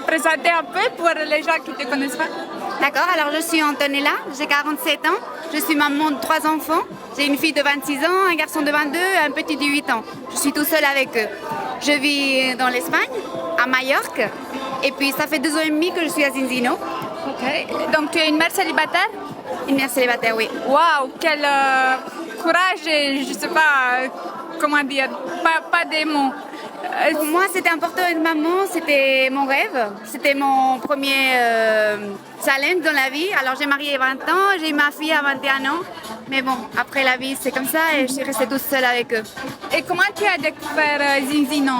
présenter un peu pour les gens qui ne te connaissent pas? D'accord, alors je suis Antonella, j'ai 47 ans, je suis maman de 3 enfants. J'ai une fille de 26 ans, un garçon de 22 et un petit de 8 ans. Je suis tout seule avec eux. Je vis dans l'Espagne, à Majorque, et puis ça fait 2 ans et demi que je suis à Zinzino. Ok. Donc tu es une mère célibataire? Une mère célibataire, oui. Waouh, quel courage et je ne sais pas comment dire, pas des mots. Pour moi, c'était important d'être maman, c'était mon rêve, c'était mon premier challenge dans la vie. Alors j'ai marié à 20 ans, j'ai eu ma fille à 21 ans, mais bon, après la vie c'est comme ça et je suis restée toute seule avec eux. Et comment tu as découvert Zinzino?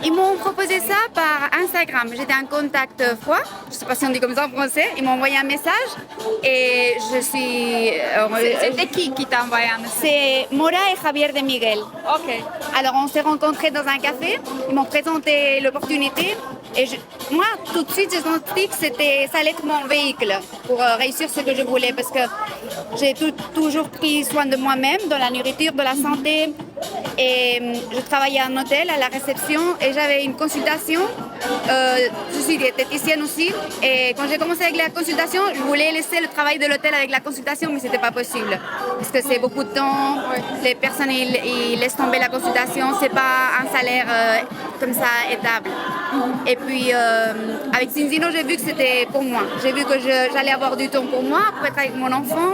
Ils m'ont proposé ça par Instagram, j'étais en contact froid, je ne sais pas si on dit comme ça en français, ils m'ont envoyé un message et je suis... C'était qui t'a envoyé un message? C'est Mora et Javier de Miguel. Ok. Alors on s'est rencontrés dans un café, ils m'ont présenté l'opportunité et moi tout de suite j'ai senti que ça allait être mon véhicule pour réussir ce que je voulais parce que j'ai toujours pris soin de moi-même, de la nourriture, de la santé et je travaillais en hôtel à la réception et j'avais une consultation, je suis diététicienne aussi et quand j'ai commencé avec la consultation je voulais laisser le travail de l'hôtel avec la consultation mais c'était pas possible parce que c'est beaucoup de temps, les personnes ils laissent tomber la consultation, c'est pas un salaire comme ça étable. Et puis avec Zinzino j'ai vu que c'était pour moi, j'ai vu que j'allais avoir du temps pour moi, pour être avec mon enfant,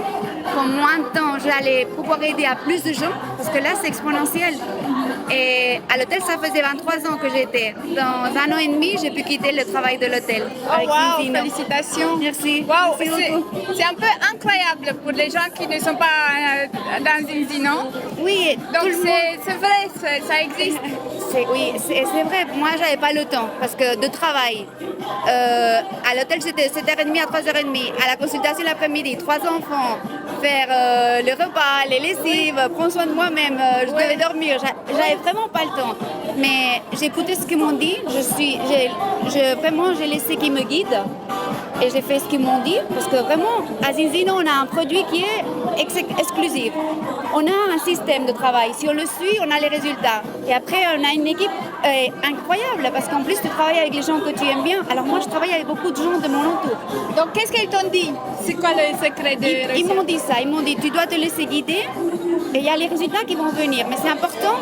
qu'en moins de temps j'allais pouvoir aider à plus de gens parce que là c'est exponentiel. Et à l'hôtel ça faisait 23 ans que j'étais. Dans 1 an et demi j'ai pu quitter le travail de l'hôtel. Oh wow, félicitations. Merci. Wow, Merci beaucoup. C'est un peu incroyable pour les gens qui ne sont pas dans Zinzino. Oui, donc c'est vrai, ça existe. Oui, c'est vrai. Moi, j'avais pas le temps parce que de travail. À l'hôtel, c'était 7h30 à 3h30. À la consultation l'après-midi, 3 enfants, faire le repas, les lessives, prendre soin de moi-même. Je devais dormir. J'avais vraiment pas le temps. Mais j'ai écouté ce qu'ils m'ont dit. Vraiment, j'ai laissé qu'ils me guident. Et j'ai fait ce qu'ils m'ont dit parce que vraiment, à Zinzino, on a un produit qui est exclusif. On a un système de travail. Si on le suit, on a les résultats. Et après, on a une équipe incroyable parce qu'en plus, tu travailles avec les gens que tu aimes bien. Alors moi, je travaille avec beaucoup de gens de mon entour. Donc, qu'est-ce qu'ils t'ont dit? C'est quoi le secret de réussir? Ils m'ont dit ça. Ils m'ont dit, tu dois te laisser guider et il y a les résultats qui vont venir. Mais c'est important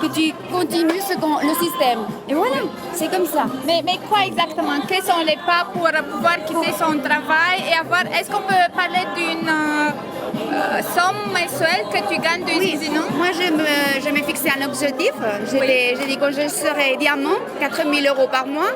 que tu continues le système. Et voilà, c'est comme ça. Mais quoi exactement? Quels sont les pas pour pouvoir quitter son travail et avoir... Est-ce qu'on peut parler d'une somme mensuelle que tu gagnes de Zinzino? Moi, je m'ai fixé un objectif. J'ai dit que je serais diamant, 4 000 € par mois.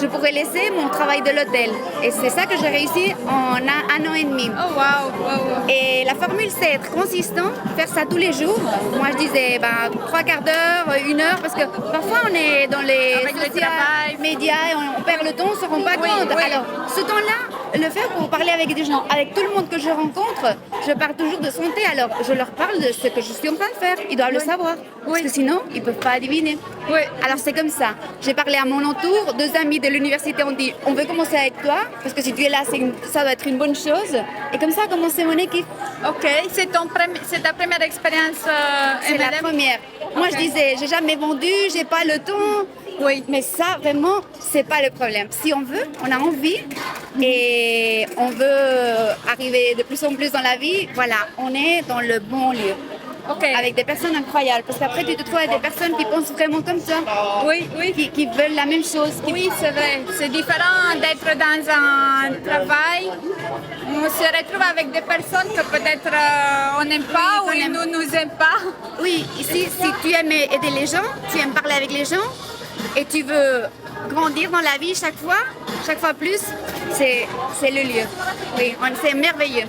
Je pourrais laisser mon travail de l'hôtel. Et c'est ça que j'ai réussi en 1 an et demi. Oh wow. Et la formule, c'est être consistant, faire ça tous les jours. Moi, je disais 3/4 d'heure, 1 heure, parce que parfois on est dans les médias et on perd le temps, on ne se rend pas compte. Oui. Alors, ce temps-là, le faire pour parler avec des gens, avec tout le monde que je rencontre, je parle toujours de santé. Alors, je leur parle de ce que je suis en train de faire. Ils doivent le savoir. Parce que sinon, ils ne peuvent pas adiviner. Oui. Alors, c'est comme ça. J'ai parlé à mon entour. 2 amis de l'université ont dit, on veut commencer avec toi, parce que si tu es là, ça doit être une bonne chose. Et comme ça a commencé mon équipe. Ok, c'est ta première expérience C'est la première. Moi, je disais, j'ai jamais vendu, j'ai pas le temps. Oui. Mais ça, vraiment, c'est pas le problème. Si on veut, on a envie et on veut arriver de plus en plus dans la vie, voilà, on est dans le bon lieu. Okay. Avec des personnes incroyables. Parce qu'après, tu te trouves avec des personnes qui pensent vraiment comme ça. Oui. Qui veulent la même chose. Oui, c'est vrai. C'est différent d'être dans un travail. On se retrouve avec des personnes que peut-être on n'aime pas ou ils ne nous aiment pas. Oui, ici, si tu aimes aider les gens, tu aimes parler avec les gens et tu veux grandir dans la vie chaque fois plus, c'est le lieu. Oui, c'est merveilleux.